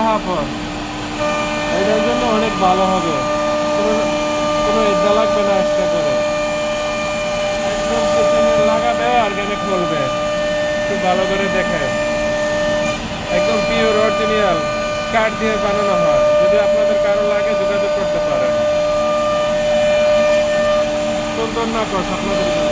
হাফর, এটার জন্য অনেক ভালো হবে। কোনো ইজ্জা লাগবে না এক্সট্রা করে, একদম পিছনে লাগাবে আর গেলে খুলবে। খুব ভালো করে দেখে, একদম পিওর অরিজিনাল কাঠ দিয়ে বানানো হয়। যদি আপনাদের কারো লাগে যোগাযোগ করতে পারেন। সুন্দর না কস আপনাদের জন্য।